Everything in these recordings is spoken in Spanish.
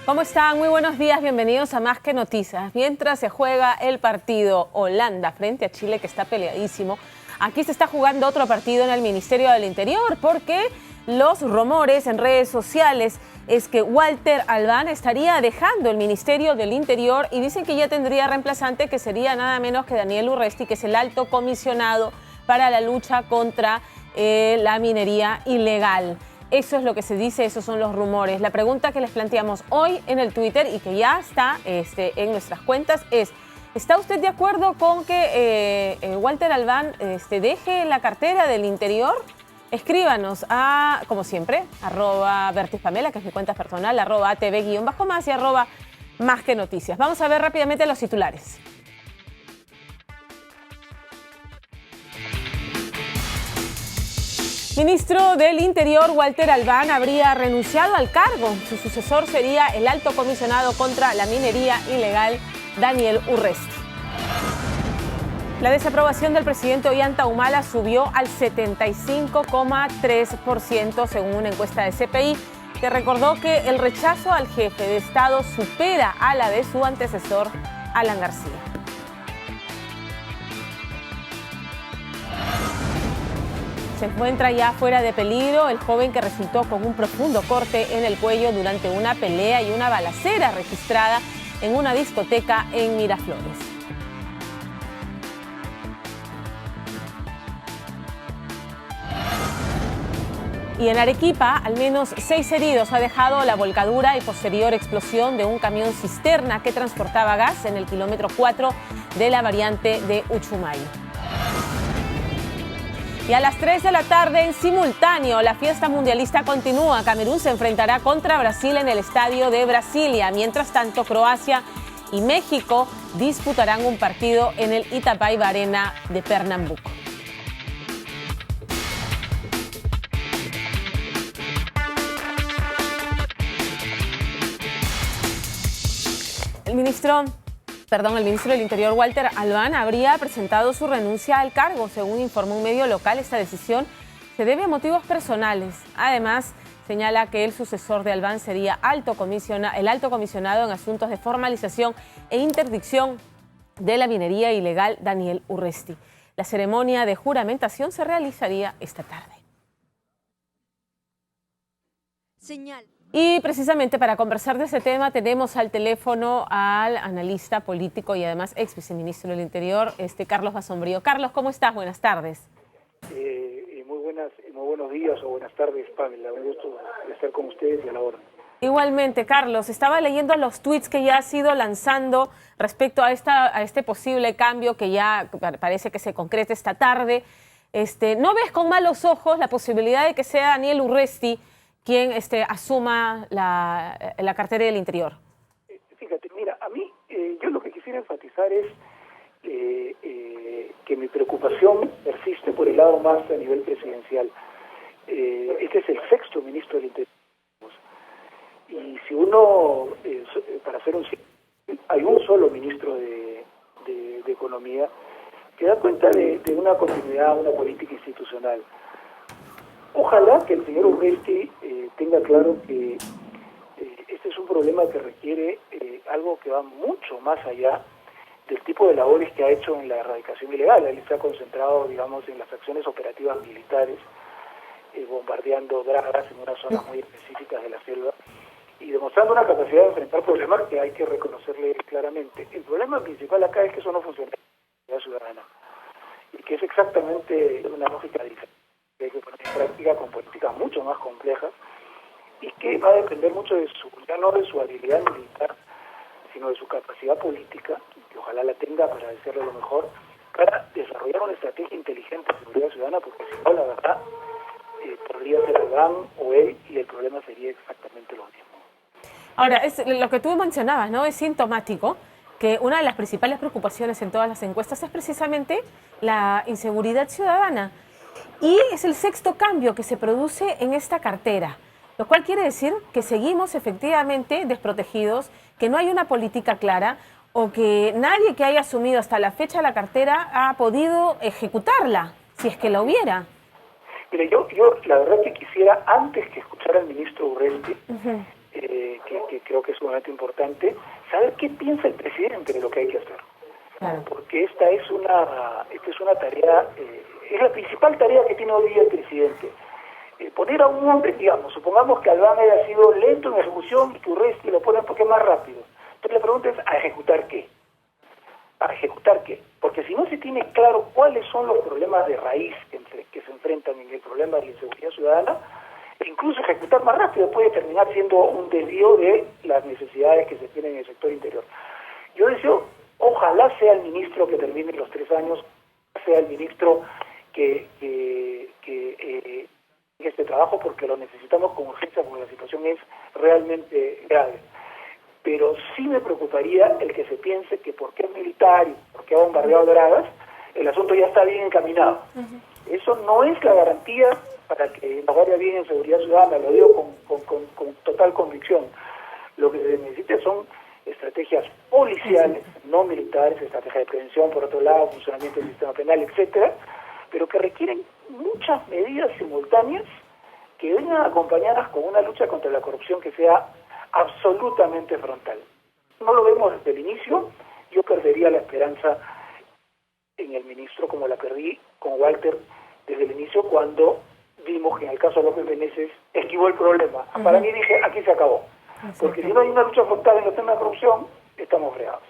¿Cómo están? Muy buenos días, bienvenidos a Más que Noticias. Mientras se juega el partido Holanda frente a Chile, que está peleadísimo, aquí se está jugando otro partido en el Ministerio del Interior, porque los rumores en redes sociales es que Walter Albán estaría dejando el Ministerio del Interior y dicen que ya tendría reemplazante, que sería nada menos que Daniel Urresti, que es el alto comisionado para la lucha contra la minería ilegal. Eso es lo que se dice, esos son los rumores. La pregunta que les planteamos hoy en el Twitter y que ya está en nuestras cuentas es: ¿está usted de acuerdo con que Walter Albán deje la cartera del Interior? Escríbanos a, como siempre, @VertisPamela, que es mi cuenta personal, @ATV_más y @Más que Noticias. Vamos a ver rápidamente los titulares. Ministro del Interior, Walter Albán, habría renunciado al cargo. Su sucesor sería el alto comisionado contra la minería ilegal, Daniel Urresti. La desaprobación del presidente Ollanta Humala subió al 75,3% según una encuesta de CPI, que recordó que el rechazo al jefe de Estado supera a la de su antecesor, Alan García. Se encuentra ya fuera de peligro el joven que resultó con un profundo corte en el cuello durante una pelea y una balacera registrada en una discoteca en Miraflores. Y en Arequipa, al menos 6 heridos ha dejado la volcadura y posterior explosión de un camión cisterna que transportaba gas en el kilómetro 4 de la variante de Uchumayo. Y a las 3 de la tarde, en simultáneo, la fiesta mundialista continúa. Camerún se enfrentará contra Brasil en el estadio de Brasilia. Mientras tanto, Croacia y México disputarán un partido en el Itapaivá Arena de Pernambuco. El ministro del Interior, Walter Albán, habría presentado su renuncia al cargo. Según informó un medio local, esta decisión se debe a motivos personales. Además, señala que el sucesor de Albán sería el alto comisionado en asuntos de formalización e interdicción de la minería ilegal, Daniel Urresti. La ceremonia de juramentación se realizaría esta tarde. Señal. Y precisamente para conversar de ese tema tenemos al teléfono al analista político y además ex viceministro del Interior, Carlos Basombrío. Carlos, ¿cómo estás? Buenas tardes. Muy buenos días o buenas tardes, Pamela. Un gusto de estar con ustedes y a la orden. Igualmente, Carlos, estaba leyendo los tweets que ya has ido lanzando respecto a este posible cambio que ya parece que se concreta esta tarde. ¿No ves con malos ojos la posibilidad de que sea Daniel Urresti quien asuma la cartera del Interior? Fíjate, mira, a mí yo lo que quisiera enfatizar es que mi preocupación persiste por el lado más a nivel presidencial. Este es el 6º ministro del Interior. Y si uno, para hacer hay un solo ministro de Economía que da cuenta de una continuidad, una política institucional. Ojalá que el señor Urresti tenga claro que este es un problema que requiere algo que va mucho más allá del tipo de labores que ha hecho en la erradicación ilegal. Él se ha concentrado, digamos, en las acciones operativas militares, bombardeando dragas en unas zonas muy específicas de la selva y demostrando una capacidad de enfrentar problemas que hay que reconocerle claramente. El problema principal acá es que eso no funciona en la ciudadana y que es exactamente una lógica diferente que hay que poner en práctica con políticas mucho más complejas y que va a depender mucho de ya no de su habilidad militar, sino de su capacidad política, que ojalá la tenga para decirle lo mejor, para desarrollar una estrategia inteligente de seguridad ciudadana, porque si no, la verdad, podría ser Albán o él y el problema sería exactamente lo mismo. Ahora, es lo que tú mencionabas, ¿no? Es sintomático que una de las principales preocupaciones en todas las encuestas es precisamente la inseguridad ciudadana. Y es el 6º cambio que se produce en esta cartera, lo cual quiere decir que seguimos efectivamente desprotegidos, que no hay una política clara o que nadie que haya asumido hasta la fecha la cartera ha podido ejecutarla, si es que la hubiera. Mire, yo la verdad que quisiera, antes que escuchar al ministro Urresti, que creo que es sumamente importante, saber qué piensa el presidente de lo que hay que hacer. Claro. Porque esta es una tarea, es la principal tarea que tiene hoy día el presidente. Poner a un hombre, digamos, supongamos que Albán haya sido lento en ejecución y que Urresti lo ponen porque es más rápido. Entonces la pregunta es, ¿a ejecutar qué? ¿A ejecutar qué? Porque si no se tiene claro cuáles son los problemas de raíz que se enfrentan en el problema de la inseguridad ciudadana, incluso ejecutar más rápido puede terminar siendo un desvío de las necesidades que se tienen en el sector interior. Yo deseo, ojalá sea el ministro que termine los 3 años, sea el ministro que este trabajo, porque lo necesitamos con urgencia, porque la situación es realmente grave. Pero sí me preocuparía el que se piense que porque es militar y porque ha bombardeado Dragas, el asunto ya está bien encaminado. Eso no es la garantía para que nos vaya bien en seguridad ciudadana, lo digo con total convicción. Lo que se necesita son estrategias policiales, no militares, estrategias de prevención, por otro lado, funcionamiento del sistema penal, etcétera, pero que requieren muchas medidas simultáneas que vengan acompañadas con una lucha contra la corrupción que sea absolutamente frontal. No lo vemos desde el inicio. Yo perdería la esperanza en el ministro como la perdí con Walter desde el inicio, cuando vimos que en el caso de López Meneses esquivó el problema. Para mí dije, aquí se acabó. Porque si no hay una lucha frontal en los temas de corrupción, estamos fregados.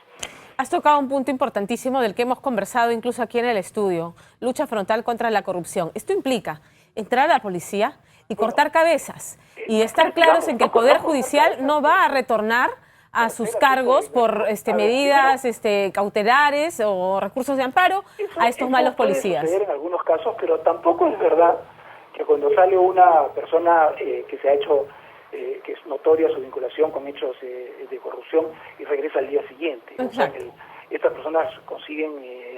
Has tocado un punto importantísimo del que hemos conversado incluso aquí en el estudio, lucha frontal contra la corrupción. Esto implica entrar a la policía y cortar cabezas y estar claros en que el Poder Judicial no va a retornar a sus cargos por medidas cautelares o recursos de amparo a estos malos policías. Puede suceder en algunos casos, pero tampoco es verdad que cuando sale una persona que se ha hecho, que es notoria su vinculación con hechos de corrupción y regresa al día siguiente. O sea, estas personas consiguen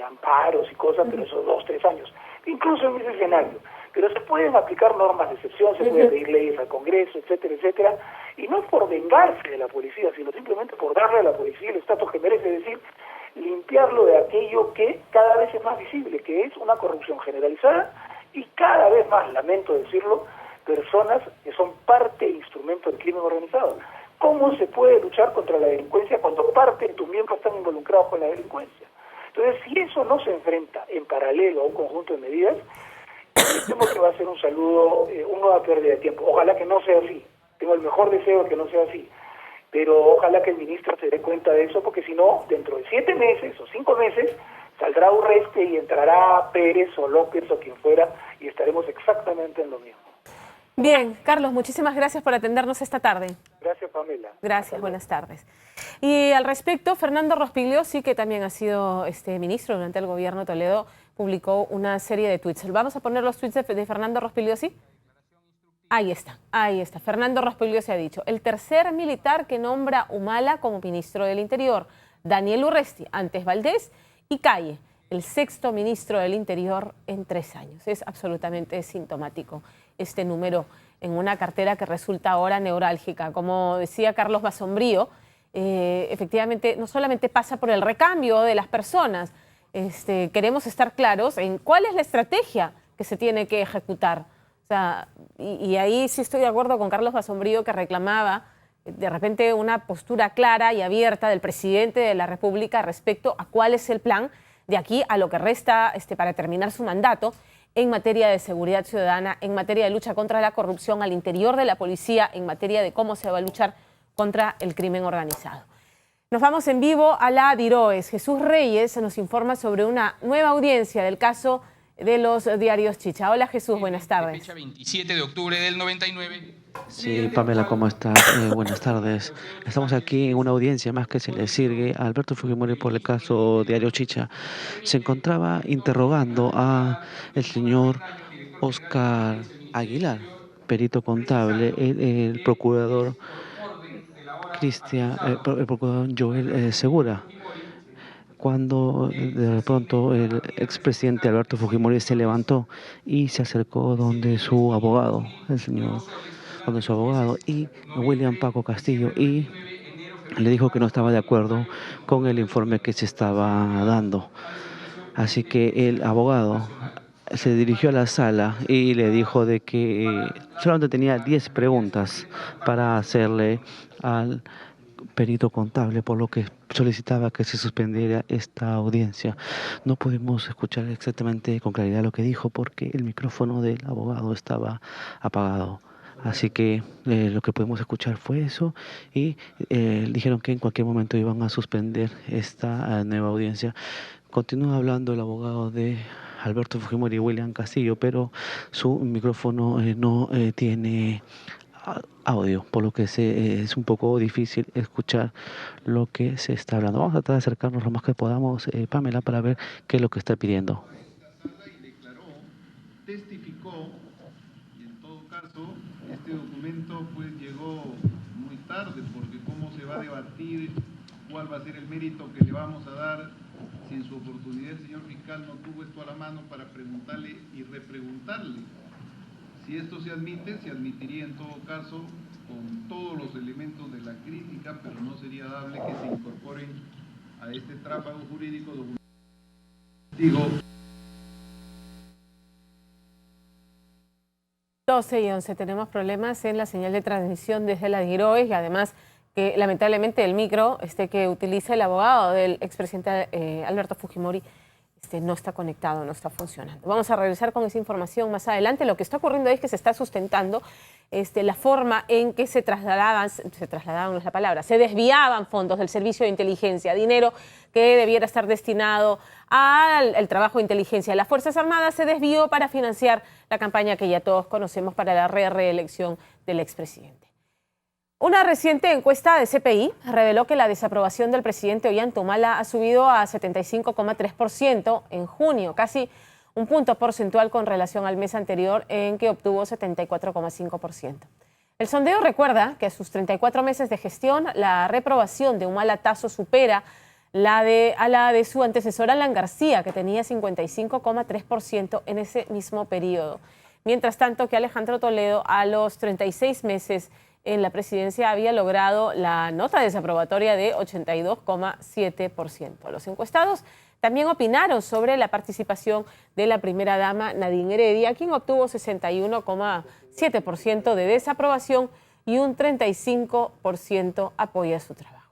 amparos y cosas, pero esos 2, 3 años, incluso en ese escenario. Pero se pueden aplicar normas de excepción, se pueden pedir leyes al Congreso, etcétera, etcétera, y no es por vengarse de la policía, sino simplemente por darle a la policía el estatus que merece, es decir, limpiarlo de aquello que cada vez es más visible, que es una corrupción generalizada y cada vez más, lamento decirlo, personas que son parte e instrumento del crimen organizado. ¿Cómo se puede luchar contra la delincuencia cuando parte de tus miembros están involucrados con la delincuencia? Entonces, si eso no se enfrenta en paralelo a un conjunto de medidas, temo que va a ser un saludo, una nueva pérdida de tiempo. Ojalá que no sea así. Tengo el mejor deseo de que no sea así. Pero ojalá que el ministro se dé cuenta de eso, porque si no, dentro de 7 meses o 5 meses, saldrá Urresti y entrará Pérez o López o quien fuera, y estaremos exactamente en lo mismo. Bien, Carlos, muchísimas gracias por atendernos esta tarde. Gracias, Pamela. Gracias, buenas tardes. Y al respecto, Fernando Rospigliosi, que también ha sido ministro durante el gobierno de Toledo, publicó una serie de tweets. ¿Vamos a poner los tweets de Fernando Rospigliosi? Ahí está. Fernando Rospigliosi ha dicho: el tercer militar que nombra Humala como ministro del Interior, Daniel Urresti, antes Valdés y Calle, el 6º ministro del Interior en 3 años. Es absolutamente sintomático este número en una cartera que resulta ahora neurálgica. Como decía Carlos Basombrío, efectivamente no solamente pasa por el recambio de las personas, queremos estar claros en cuál es la estrategia que se tiene que ejecutar. O sea, y ahí sí estoy de acuerdo con Carlos Basombrío, que reclamaba de repente una postura clara y abierta del presidente de la República respecto a cuál es el plan de aquí a lo que resta para terminar su mandato en materia de seguridad ciudadana, en materia de lucha contra la corrupción al interior de la policía, en materia de cómo se va a luchar contra el crimen organizado. Nos vamos en vivo a la DIROES. Jesús Reyes nos informa sobre una nueva audiencia del caso de los diarios Chicha. Hola Jesús, buenas tardes. Fecha 27 de octubre del 99. Sí, Pamela, ¿cómo estás? Buenas tardes. Estamos aquí en una audiencia más que se le sirve a Alberto Fujimori por el caso Diario Chicha. Se encontraba interrogando a el señor Oscar Aguilar, perito contable, el procurador el procurador Joel Segura, cuando de pronto el expresidente Alberto Fujimori se levantó y se acercó donde su abogado, y William Paco Castillo, y le dijo que no estaba de acuerdo con el informe que se estaba dando. Así que el abogado se dirigió a la sala y le dijo de que solamente tenía 10 preguntas para hacerle al perito contable, por lo que solicitaba que se suspendiera esta audiencia. No pudimos escuchar exactamente con claridad lo que dijo porque el micrófono del abogado estaba apagado. Así que lo que pudimos escuchar fue eso y dijeron que en cualquier momento iban a suspender esta nueva audiencia. Continúa hablando el abogado de Alberto Fujimori, William Castillo, pero su micrófono no tiene audio, por lo que es un poco difícil escuchar lo que se está hablando. Vamos a tratar de acercarnos lo más que podamos, Pamela, para ver qué es lo que está pidiendo. Testificó, y en todo caso, este documento pues llegó muy tarde, porque cómo se va a debatir, cuál va a ser el mérito que le vamos a dar, si en su oportunidad el señor fiscal no tuvo esto a la mano para preguntarle y repreguntarle. Si esto se admite, se admitiría en todo caso con todos los elementos de la crítica, pero no sería dable que se incorporen a este tráfago jurídico digo. 12:11, tenemos problemas en la señal de transmisión desde la DIGROES y además que lamentablemente el micro que utiliza el abogado del expresidente Alberto Fujimori no está conectado, no está funcionando. Vamos a regresar con esa información más adelante. Lo que está ocurriendo es que se está sustentando la forma en que se trasladaban no es la palabra, se desviaban fondos del servicio de inteligencia, dinero que debiera estar destinado al trabajo de inteligencia de las Fuerzas Armadas, se desvió para financiar la campaña que ya todos conocemos para la reelección del expresidente. Una reciente encuesta de CPI reveló que la desaprobación del presidente Ollanta Humala ha subido a 75,3% en junio, casi un punto porcentual con relación al mes anterior en que obtuvo 74,5%. El sondeo recuerda que a sus 34 meses de gestión, la reprobación de Humala Tasso supera a la de su antecesor Alan García, que tenía 55,3% en ese mismo periodo. Mientras tanto que Alejandro Toledo a los 36 meses en la presidencia había logrado la nota desaprobatoria de 82,7%. Los encuestados también opinaron sobre la participación de la primera dama Nadine Heredia, quien obtuvo 61,7% de desaprobación y un 35% apoya su trabajo.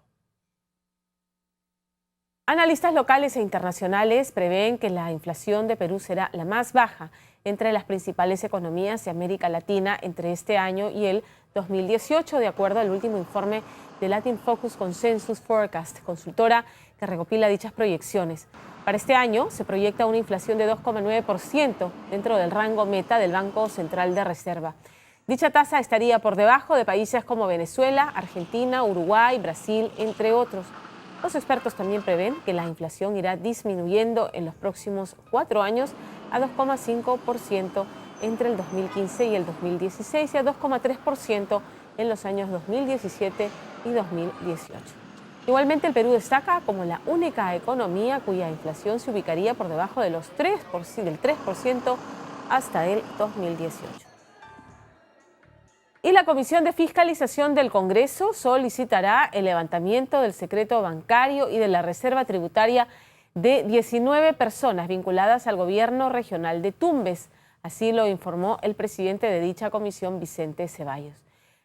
Analistas locales e internacionales prevén que la inflación de Perú será la más baja entre las principales economías de América Latina entre este año y el 2018, de acuerdo al último informe de Latin Focus Consensus Forecast, consultora que recopila dichas proyecciones. Para este año se proyecta una inflación de 2,9% dentro del rango meta del Banco Central de Reserva. Dicha tasa estaría por debajo de países como Venezuela, Argentina, Uruguay, Brasil, entre otros. Los expertos también prevén que la inflación irá disminuyendo en los próximos 4 años a 2,5% entre el 2015 y el 2016 y a 2,3% en los años 2017 y 2018. Igualmente, el Perú destaca como la única economía cuya inflación se ubicaría por debajo de del 3% hasta el 2018. Y la Comisión de Fiscalización del Congreso solicitará el levantamiento del secreto bancario y de la reserva tributaria de 19 personas vinculadas al gobierno regional de Tumbes. Así lo informó el presidente de dicha comisión, Vicente Ceballos.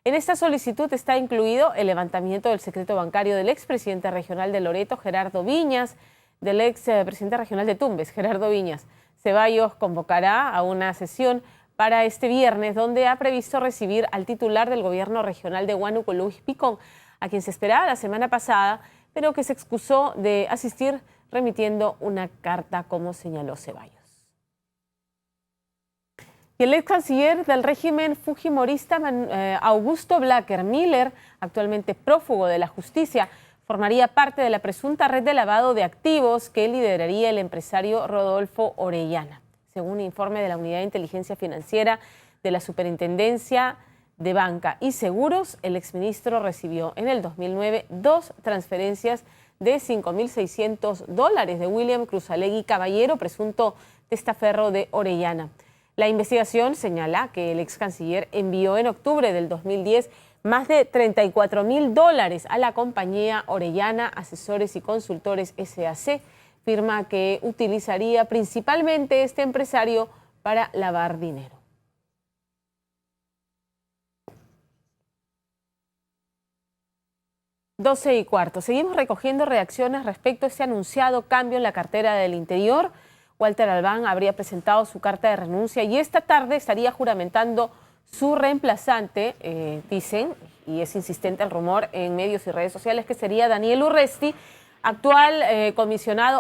En esta solicitud está incluido el levantamiento del secreto bancario del expresidente regional de Loreto, Gerardo Viñas, del expresidente regional de Tumbes, Gerardo Viñas. Ceballos convocará a una sesión para este viernes, donde ha previsto recibir al titular del gobierno regional de Huánuco, Luis Picón, a quien se esperaba la semana pasada, pero que se excusó de asistir remitiendo una carta, como señaló Ceballos. Y el ex canciller del régimen fujimorista, Augusto Blacker Miller, actualmente prófugo de la justicia, formaría parte de la presunta red de lavado de activos que lideraría el empresario Rodolfo Orellana. Según un informe de la Unidad de Inteligencia Financiera de la Superintendencia de Banca y Seguros, el exministro recibió en el 2009 2 transferencias de $5.600 de William Cruzalegui Caballero, presunto testaferro de Orellana. La investigación señala que el ex canciller envió en octubre del 2010 más de $34.000 a la compañía Orellana Asesores y Consultores SAC, firma que utilizaría principalmente este empresario para lavar dinero. Doce y cuarto. Seguimos recogiendo reacciones respecto a este anunciado cambio en la cartera del Interior. Walter Albán habría presentado su carta de renuncia y esta tarde estaría juramentando su reemplazante, dicen, y es insistente el rumor en medios y redes sociales, que sería Daniel Urresti, actual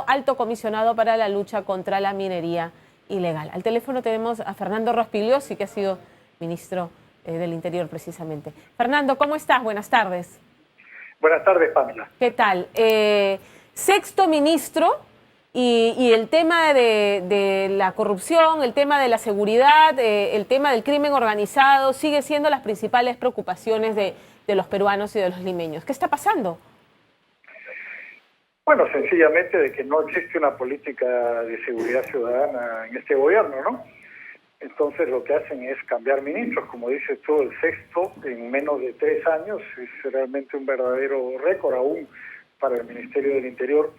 alto comisionado para la lucha contra la minería ilegal. Al teléfono tenemos a Fernando Rospigliosi, que ha sido ministro del Interior precisamente. Fernando, ¿cómo estás? Buenas tardes. Buenas tardes, Pamela. ¿Qué tal? Sexto ministro y el tema de la corrupción, el tema de la seguridad, el tema del crimen organizado sigue siendo las principales preocupaciones de los peruanos y de los limeños. ¿Qué está pasando? Bueno, sencillamente de que no existe una política de seguridad ciudadana en este gobierno, ¿no? Entonces lo que hacen es cambiar ministros, como dices tú, el sexto en menos de 3 años, es realmente un verdadero récord aún para el Ministerio del Interior,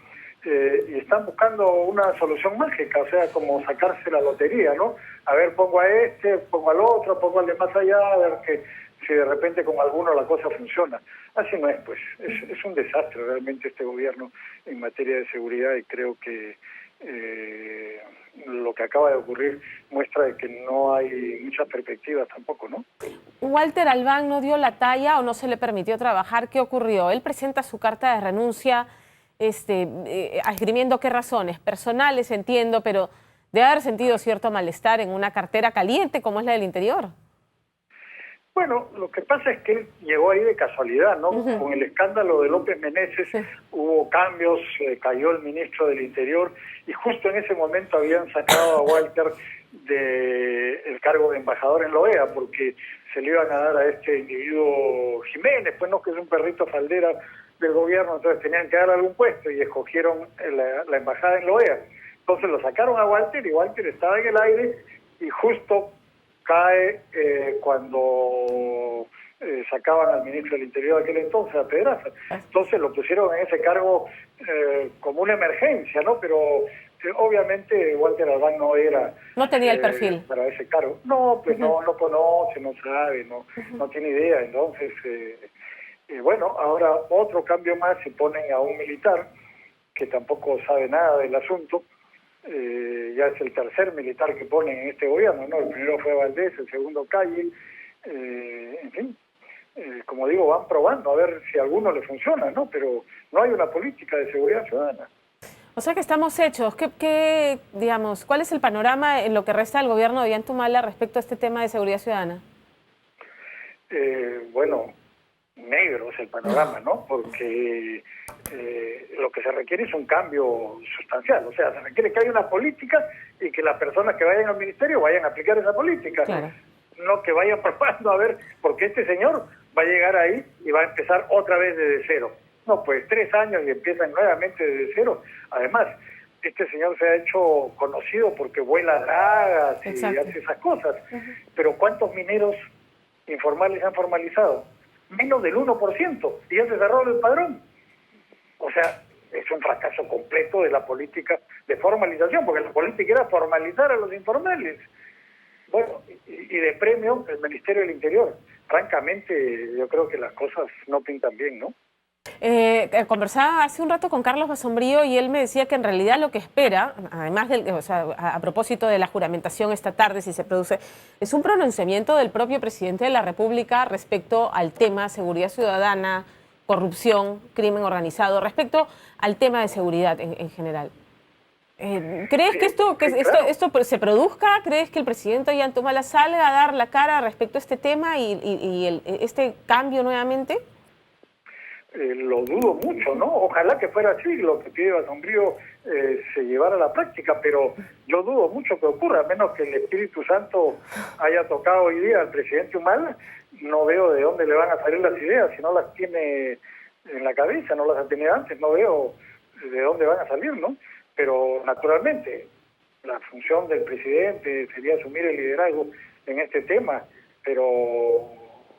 y están buscando una solución mágica, o sea, como sacarse la lotería, ¿no? A ver, pongo a este, pongo al otro, pongo al de más allá, a ver que si de repente con alguno la cosa funciona. Así no es, pues, es un desastre realmente este gobierno en materia de seguridad y creo que lo que acaba de ocurrir muestra de que no hay muchas perspectivas tampoco, ¿no? Walter Albán no dio la talla o no se le permitió trabajar. ¿Qué ocurrió? Él presenta su carta de renuncia, esgrimiendo qué razones personales, entiendo, pero debe haber sentido cierto malestar en una cartera caliente como es la del Interior. Bueno, lo que pasa es que él llegó ahí de casualidad, ¿no? Con el escándalo de López Meneses hubo cambios, cayó el ministro del Interior y justo en ese momento habían sacado a Walter del cargo de embajador en la OEA porque se le iban a dar a este individuo Jiménez, pues no, que es un perrito faldera del gobierno, entonces tenían que dar algún puesto y escogieron la embajada en la OEA. Entonces lo sacaron a Walter y Walter estaba en el aire y justo cae cuando sacaban al ministro del Interior de aquel entonces, a Pedraza. Entonces lo pusieron en ese cargo como una emergencia, ¿no? Pero obviamente Walter Albán no tenía el perfil para ese cargo. No, pues no conoce, no sabe, no tiene idea. Entonces, bueno, ahora otro cambio más, se ponen a un militar que tampoco sabe nada del asunto. Ya es el tercer militar que ponen en este gobierno, ¿no? El primero fue Valdés, el segundo Calle, en fin, como digo, van probando a ver si a alguno le funciona, ¿no? Pero no hay una política de seguridad ciudadana. O sea que estamos hechos. Digamos, ¿cuál es el panorama en lo que resta del gobierno de Ollantumala respecto a este tema de seguridad ciudadana? Bueno, negro es el panorama, ¿no? Porque lo que se requiere es un cambio sustancial, o sea, se requiere que haya una política y que las personas que vayan al ministerio vayan a aplicar esa política, claro. No que vayan probando a ver, porque este señor va a llegar ahí y va a empezar otra vez desde cero. No, pues 3 años y empiezan nuevamente desde cero. Además, este señor se ha hecho conocido porque vuela dragas y hace esas cosas, pero ¿cuántos mineros informales han formalizado? Menos del 1%, y ya se cerró el padrón. O sea, es un fracaso completo de la política de formalización, porque la política era formalizar a los informales. Bueno, y de premio, el Ministerio del Interior. Francamente, yo creo que las cosas no pintan bien, ¿no? Conversaba hace un rato con Carlos Basombrío y él me decía que en realidad lo que espera, además a propósito de la juramentación esta tarde, si se produce, es un pronunciamiento del propio presidente de la República respecto al tema seguridad ciudadana, corrupción, crimen organizado, respecto al tema de seguridad en general. ¿Crees que esto se produzca? ¿Crees que el presidente Ollantumala salga a dar la cara respecto a este tema y este cambio nuevamente? Lo dudo mucho, ¿no? Ojalá que fuera así, lo que pide Basombrío se llevara a la práctica, pero yo dudo mucho que ocurra, a menos que el Espíritu Santo haya tocado hoy día al presidente Humala. No veo de dónde le van a salir las ideas, si no las tiene en la cabeza, no las ha tenido antes, no veo de dónde van a salir, ¿no? Pero naturalmente la función del presidente sería asumir el liderazgo en este tema, pero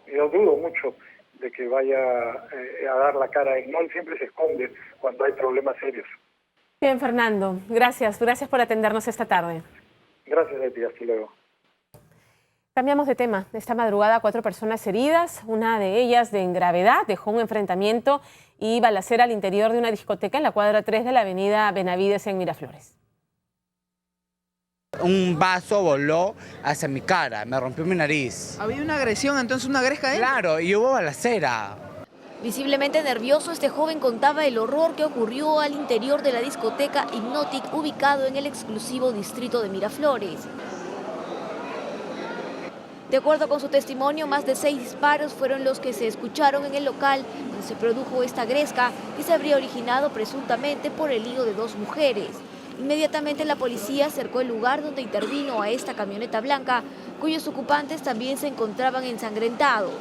yo dudo mucho de que vaya a dar la cara. No, él siempre se esconde cuando hay problemas serios. Bien, Fernando, gracias por atendernos esta tarde. Gracias, Leti. Hasta luego. Cambiamos de tema. Esta madrugada 4 personas heridas, una de ellas de gravedad, dejó un enfrentamiento y balacera al interior de una discoteca en la cuadra 3 de la avenida Benavides en Miraflores. Un vaso voló hacia mi cara, me rompió mi nariz. ¿Había una agresión, entonces una gresca? Claro, y hubo balacera. Visiblemente nervioso, este joven contaba el horror que ocurrió al interior de la discoteca Hypnotic, ubicado en el exclusivo distrito de Miraflores. De acuerdo con su testimonio, más de 6 disparos fueron los que se escucharon en el local donde se produjo esta gresca, que se habría originado presuntamente por el lío de 2 mujeres. Inmediatamente la policía cercó el lugar donde intervino a esta camioneta blanca, cuyos ocupantes también se encontraban ensangrentados.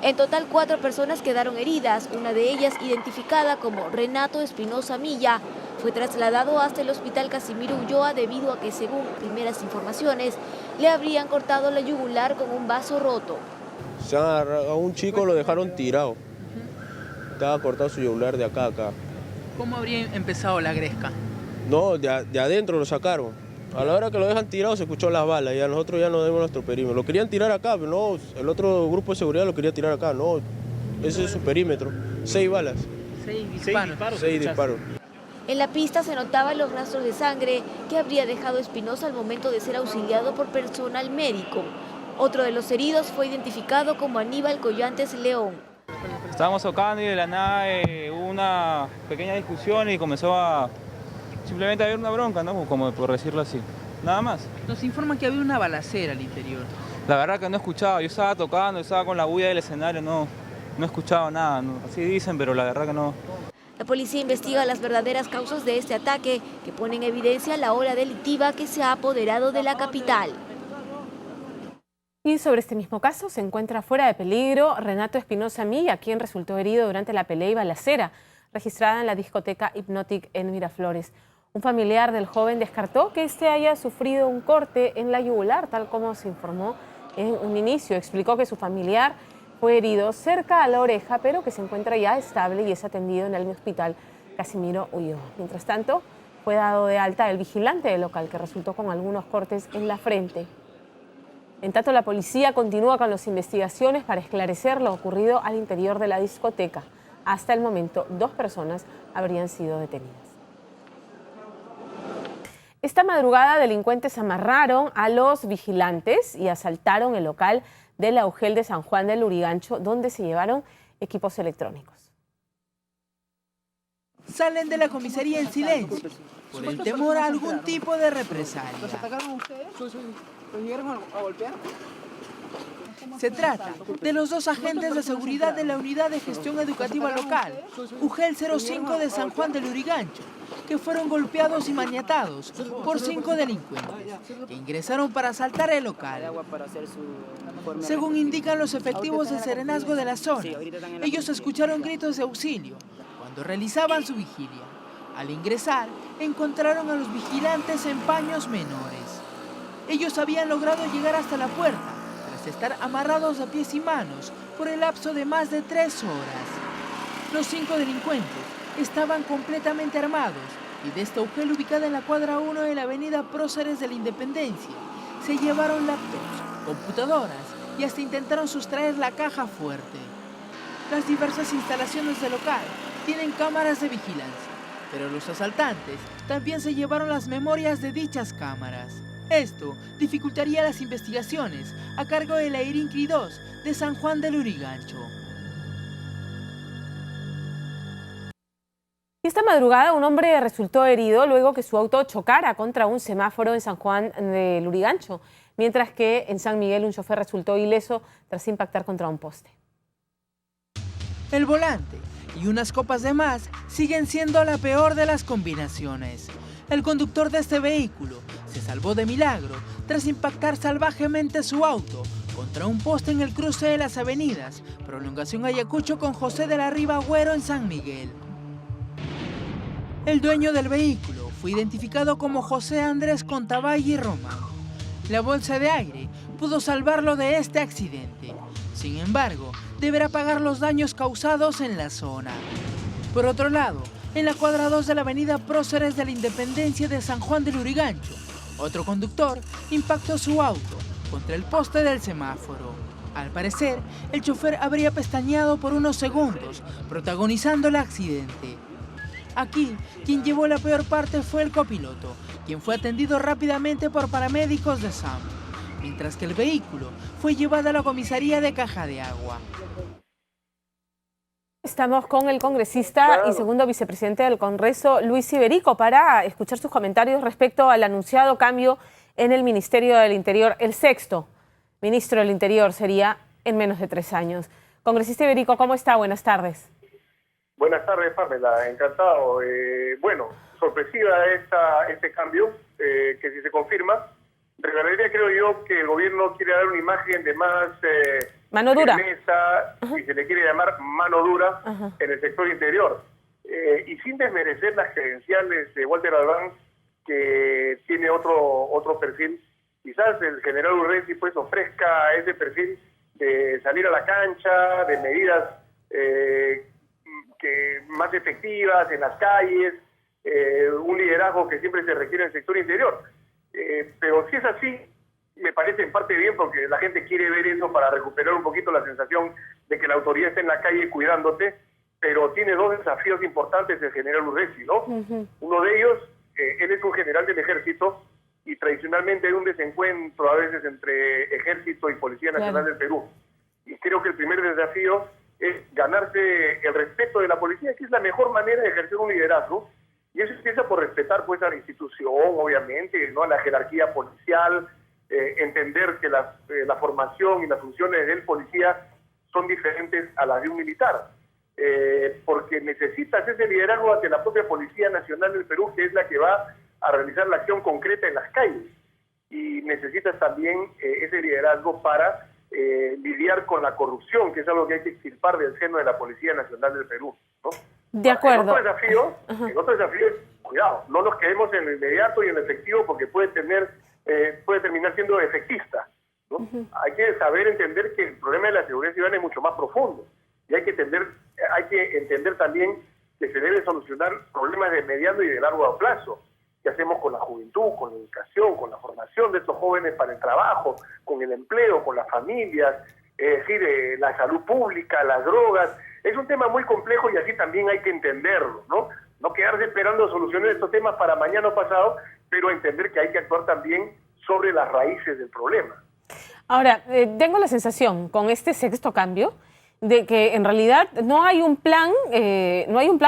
En total 4 personas quedaron heridas, una de ellas identificada como Renato Espinosa Milla. Fue trasladado hasta el hospital Casimiro Ulloa debido a que, según primeras informaciones, le habrían cortado la yugular con un vaso roto. A un chico lo dejaron tirado. Estaba cortado su yugular de acá a acá. ¿Cómo habría empezado la gresca? No, de adentro lo sacaron. A la hora que lo dejan tirado se escuchó las balas y a nosotros ya nos dimos nuestro perímetro. Lo querían tirar acá, pero no, el otro grupo de seguridad lo quería tirar acá. No, ese es su perímetro. 6 balas. 6 disparos. 6 disparos. En la pista se notaban los rastros de sangre que habría dejado Espinosa al momento de ser auxiliado por personal médico. Otro de los heridos fue identificado como Aníbal Collantes León. Estábamos tocando y de la nada hubo una pequeña discusión y comenzó a simplemente haber una bronca, ¿no? Como por decirlo así. Nada más. Nos informan que había una balacera al interior. La verdad que no escuchaba. Yo estaba tocando, estaba con la bulla del escenario, no escuchaba nada. No. Así dicen, pero la verdad que no. La policía investiga las verdaderas causas de este ataque, que pone en evidencia la ola delictiva que se ha apoderado de la capital. Y sobre este mismo caso se encuentra fuera de peligro Renato Espinosa Milla, quien resultó herido durante la pelea y balacera registrada en la discoteca Hypnotic en Miraflores. Un familiar del joven descartó que este haya sufrido un corte en la yugular, tal como se informó en un inicio. Explicó que su familiar fue herido cerca a la oreja, pero que se encuentra ya estable y es atendido en el hospital Casimiro Ulloa. Mientras tanto, fue dado de alta el vigilante del local, que resultó con algunos cortes en la frente. En tanto, la policía continúa con las investigaciones para esclarecer lo ocurrido al interior de la discoteca. Hasta el momento, 2 personas habrían sido detenidas. Esta madrugada, delincuentes amarraron a los vigilantes y asaltaron el local de la UGEL de San Juan del Lurigancho, donde se llevaron equipos electrónicos. Salen de la comisaría en silencio, por el temor a algún tipo de represalia. ¿Los atacaron ustedes? ¿Los llegaron a golpear? Se trata de los 2 agentes de seguridad de la Unidad de Gestión Educativa Local, UGEL 05 de San Juan del Lurigancho, que fueron golpeados y maniatados por 5 delincuentes que ingresaron para asaltar el local. Según indican los efectivos del serenazgo de la zona, ellos escucharon gritos de auxilio cuando realizaban su vigilia. Al ingresar, encontraron a los vigilantes en paños menores. Ellos habían logrado llegar hasta la puerta, tras estar amarrados de pies y manos por el lapso de más de 3 horas. Los 5 delincuentes estaban completamente armados y de esta UGEL ubicada en la cuadra 1 de la avenida Próceres de la Independencia se llevaron laptops, computadoras y hasta intentaron sustraer la caja fuerte. Las diversas instalaciones del local tienen cámaras de vigilancia, pero los asaltantes también se llevaron las memorias de dichas cámaras. Esto dificultaría las investigaciones a cargo de la IRINCRI 2 de San Juan del Lurigancho. Esta madrugada un hombre resultó herido luego que su auto chocara contra un semáforo en San Juan de Lurigancho, mientras que en San Miguel un chofer resultó ileso tras impactar contra un poste. El volante y unas copas de más siguen siendo la peor de las combinaciones. El conductor de este vehículo se salvó de milagro tras impactar salvajemente su auto contra un poste en el cruce de las avenidas Prolongación Ayacucho con José de la Riva Agüero en San Miguel. El dueño del vehículo fue identificado como José Andrés Contabay Román. La bolsa de aire pudo salvarlo de este accidente. Sin embargo, deberá pagar los daños causados en la zona. Por otro lado, en la cuadra 2 de la avenida Próceres de la Independencia de San Juan del Lurigancho, Otro conductor impactó su auto contra el poste del semáforo. Al parecer, el chofer habría pestañeado por unos segundos, protagonizando el accidente. Aquí, quien llevó la peor parte fue el copiloto, quien fue atendido rápidamente por paramédicos de SAM, mientras que el vehículo fue llevado a la comisaría de Caja de Agua. Estamos con el congresista y segundo vicepresidente del Congreso, Luis Iberico, para escuchar sus comentarios respecto al anunciado cambio en el Ministerio del Interior. El sexto ministro del Interior sería en menos de 3 años. Congresista Iberico, ¿cómo está? Buenas tardes. Buenas tardes, Pamela. Encantado. Bueno, sorpresiva este cambio, que si se confirma, revelaría, creo yo, que el gobierno quiere dar una imagen de más mano dura, firmeza, y se le quiere llamar mano dura en el sector interior. Y sin desmerecer las credenciales de Walter Albán, que tiene otro perfil. Quizás el general Urresti pues ofrezca ese perfil de salir a la cancha, de medidas más efectivas en las calles, un liderazgo que siempre se requiere en el sector interior. Pero si es así, me parece en parte bien, porque la gente quiere ver eso para recuperar un poquito la sensación de que la autoridad está en la calle cuidándote, pero tiene 2 desafíos importantes el general Urresti, ¿no? Uno de ellos, él es un general del ejército, y tradicionalmente hay un desencuentro a veces entre Ejército y Policía Nacional del Perú. Y creo que el primer desafío es ganarse el respeto de la policía, que es la mejor manera de ejercer un liderazgo. Y eso empieza por respetar pues a la institución, obviamente, ¿no? A la jerarquía policial, entender que la formación y las funciones del policía son diferentes a las de un militar. Porque necesitas ese liderazgo ante la propia Policía Nacional del Perú, que es la que va a realizar la acción concreta en las calles, y necesitas también ese liderazgo para lidiar con la corrupción, que es algo que hay que extirpar del seno de la Policía Nacional del Perú, ¿no? De acuerdo. El otro desafío es, cuidado, no nos quedemos en lo inmediato y en lo efectivo, porque puede terminar siendo efectista, ¿no? Hay que saber entender que el problema de la seguridad ciudadana es mucho más profundo, y hay que entender también que se deben solucionar problemas de mediano y de largo plazo. ¿Qué hacemos con la juventud, con la educación, con la formación de estos jóvenes para el trabajo, con el empleo, con las familias, es decir, la salud pública, las drogas? Es un tema muy complejo y así también hay que entenderlo, ¿no? No quedarse esperando soluciones de estos temas para mañana o pasado, pero entender que hay que actuar también sobre las raíces del problema. Ahora, tengo la sensación con este sexto cambio de que en realidad no hay un plan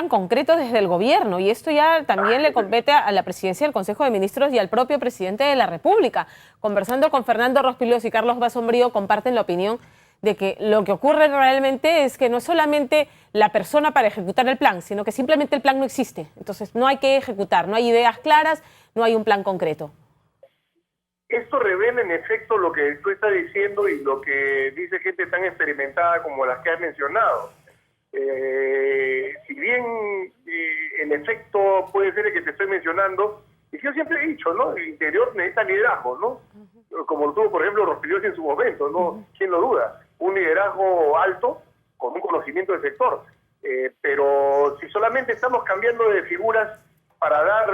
concreto desde el gobierno, y esto ya también le compete a la presidencia del Consejo de Ministros y al propio presidente de la República. Conversando con Fernando Rospigliosi y Carlos Basombrío, comparten la opinión de que lo que ocurre realmente es que no es solamente la persona para ejecutar el plan, sino que simplemente el plan no existe. Entonces no hay que ejecutar, no hay ideas claras, no hay un plan concreto. Esto revela en efecto lo que tú estás diciendo y lo que dice gente tan experimentada como las que has mencionado. Si bien en efecto puede ser el que te estoy mencionando, y yo siempre he dicho, ¿no? El interior necesita liderazgo, ¿no? Como lo tuvo, por ejemplo, Rospigliosi en su momento, ¿no? ¿Quién lo duda? Un liderazgo alto, con un conocimiento del sector. Pero si solamente estamos cambiando de figuras para dar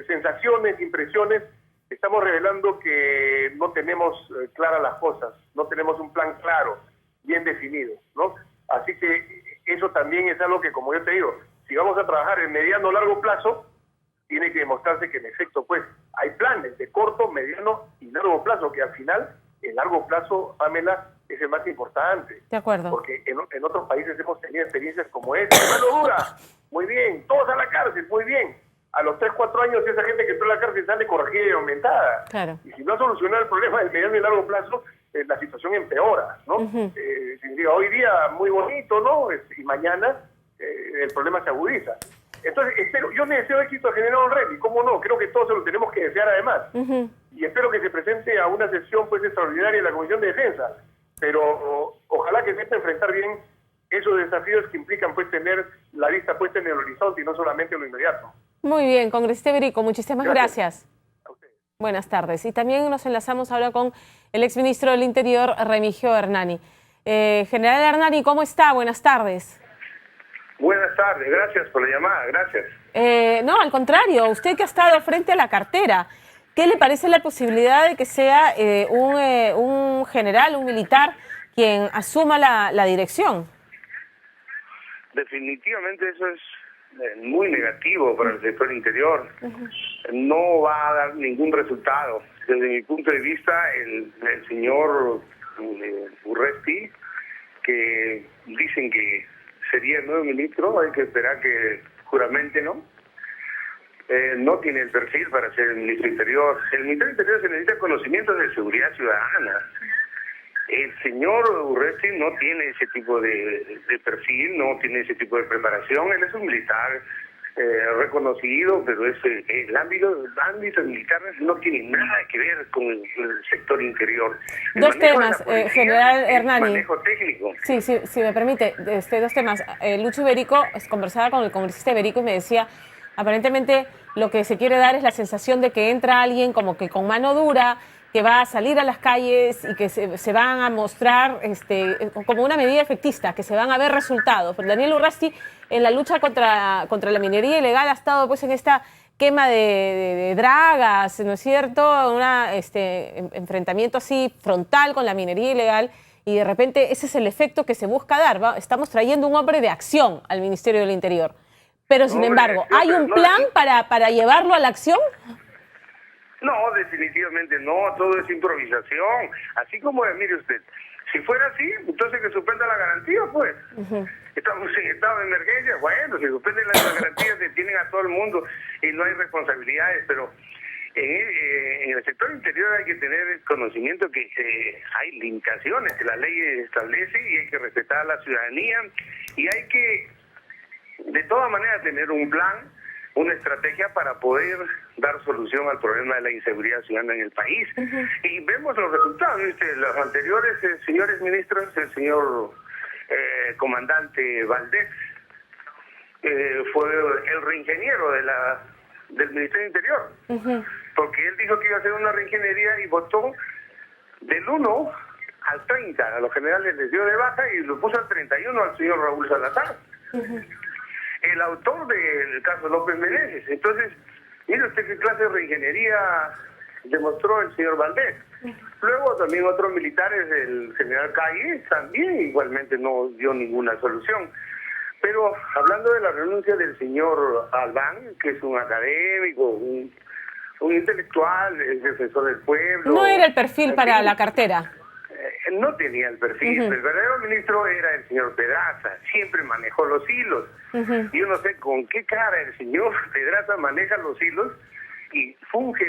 sensaciones, impresiones, estamos revelando que no tenemos claras las cosas, no tenemos un plan claro, bien definido, ¿no? Así que eso también es algo que, como yo te digo, si vamos a trabajar en mediano o largo plazo, tiene que demostrarse que en efecto, pues, hay planes de corto, mediano y largo plazo, que al final, el largo plazo, Pamela, es el más importante. De acuerdo. Porque en otros países hemos tenido experiencias como esta. Mano dura, muy bien, todos a la cárcel, muy bien. A los 3, 4 años esa gente que entró a la cárcel sale corregida y aumentada. Claro. Y si no solucionar el problema del mediano y largo plazo, la situación empeora, ¿no? Significa hoy día muy bonito, ¿no? Y mañana el problema se agudiza. Entonces, yo le deseo éxito al general Urresti, ¿cómo no? Creo que todos se lo tenemos que desear además. Y espero que se presente a una sesión pues extraordinaria en la Comisión de Defensa. Pero ojalá que sepa enfrentar bien esos desafíos que implican pues tener la vista puesta en el horizonte y no solamente en lo inmediato. Muy bien, congresista Iberico, muchísimas gracias. Buenas tardes. Y también nos enlazamos ahora con el exministro del Interior, Remigio Hernani. General Hernani, ¿cómo está? Buenas tardes. Buenas tardes, gracias por la llamada, gracias. No, al contrario, usted que ha estado frente a la cartera, ¿Qué le parece la posibilidad de que sea un general, un militar, quien asuma la dirección? Definitivamente eso es muy negativo para el sector interior. No va a dar ningún resultado. Desde mi punto de vista, el señor Urresti, que dicen que sería el nuevo ministro, hay que esperar que juramente no tiene el perfil para ser el ministro interior. El ministro interior se necesita conocimientos de seguridad ciudadana. El señor Urresti no tiene ese tipo de perfil, no tiene ese tipo de preparación. Él es un militar reconocido, pero el ámbito militar no tiene nada que ver con el sector interior. Dos temas, general Hernani. Manejo técnico. Sí, si me permite, dos temas. Lucho Iberico, conversaba con el congresista Iberico y me decía, aparentemente lo que se quiere dar es la sensación de que entra alguien como que con mano dura, que va a salir a las calles y que se van a mostrar como una medida efectista, que se van a ver resultados. Pero Daniel Urresti, en la lucha contra la minería ilegal, ha estado pues en esta quema de dragas, ¿no es cierto? Un enfrentamiento así frontal con la minería ilegal, y de repente ese es el efecto que se busca dar. Estamos trayendo un hombre de acción al Ministerio del Interior. Pero, sin embargo, ¿hay un plan para llevarlo a la acción? No, definitivamente no, todo es improvisación. Así como, mire usted, si fuera así, entonces que suspenda la garantía, pues. Estamos en estado de emergencia, bueno, si suspenden las garantías, detienen a todo el mundo y no hay responsabilidades, pero en el sector interior hay que tener conocimiento que hay limitaciones que la ley establece y hay que respetar a la ciudadanía y hay que, de todas maneras, tener un plan, una estrategia para poder dar solución al problema de la inseguridad ciudadana en el país. Y vemos los resultados, ¿viste? Los anteriores señores ministros, el señor comandante Valdés, fue el reingeniero del Ministerio del Interior, porque él dijo que iba a hacer una reingeniería y votó del 1 al 30, a los generales les dio de baja y lo puso al 31 al señor Raúl Salazar. El autor del caso López Meneses. Entonces, mire usted qué clase de reingeniería demostró el señor Valdés. Luego también otros militares, el general Calle, también igualmente no dio ninguna solución. Pero hablando de la renuncia del señor Albán, que es un académico, un intelectual, el defensor del pueblo. No era el perfil para la cartera. No tenía el perfil. El verdadero ministro era el señor Pedraza, siempre manejó los hilos. Yo no sé con qué cara el señor Pedraza maneja los hilos y funge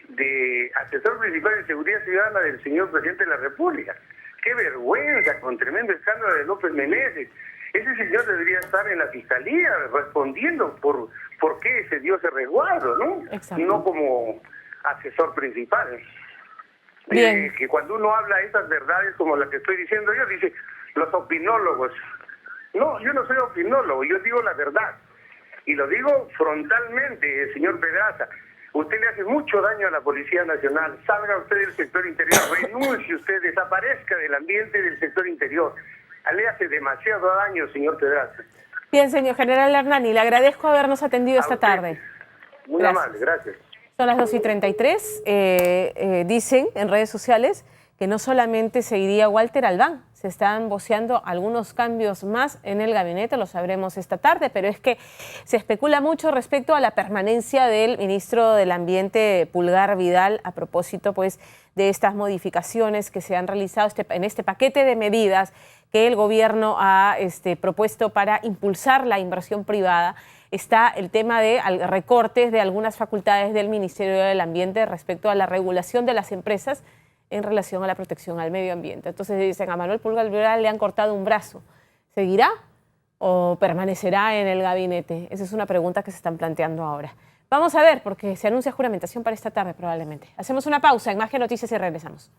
de asesor principal de seguridad ciudadana del señor presidente de la República. ¡Qué vergüenza! Con tremendo escándalo de López Meneses. Ese señor debería estar en la fiscalía respondiendo por qué se dio ese resguardo, ¿no? Exacto. No como asesor principal. Que cuando uno habla esas verdades como las que estoy diciendo yo, dice los opinólogos. No, yo no soy opinólogo, yo digo la verdad. Y lo digo frontalmente, señor Pedraza. Usted le hace mucho daño a la Policía Nacional. Salga usted del sector interior, renuncie usted, desaparezca del ambiente del sector interior. Le hace demasiado daño, señor Pedraza. Bien, señor general Hernani, le agradezco habernos atendido esta tarde. Muy amable, gracias. Son las 2:33. Dicen en redes sociales que no solamente se iría Walter Albán, se están voceando algunos cambios más en el gabinete, lo sabremos esta tarde, pero es que se especula mucho respecto a la permanencia del ministro del Ambiente, Pulgar Vidal, a propósito pues de estas modificaciones que se han realizado en este paquete de medidas que el gobierno ha propuesto para impulsar la inversión privada. Está el tema de recortes de algunas facultades del Ministerio del Ambiente respecto a la regulación de las empresas en relación a la protección al medio ambiente. Entonces dicen, a Manuel Pulgar Vidal le han cortado un brazo. ¿Seguirá o permanecerá en el gabinete? Esa es una pregunta que se están planteando ahora. Vamos a ver, porque se anuncia juramentación para esta tarde probablemente. Hacemos una pausa en Más que Noticias y regresamos.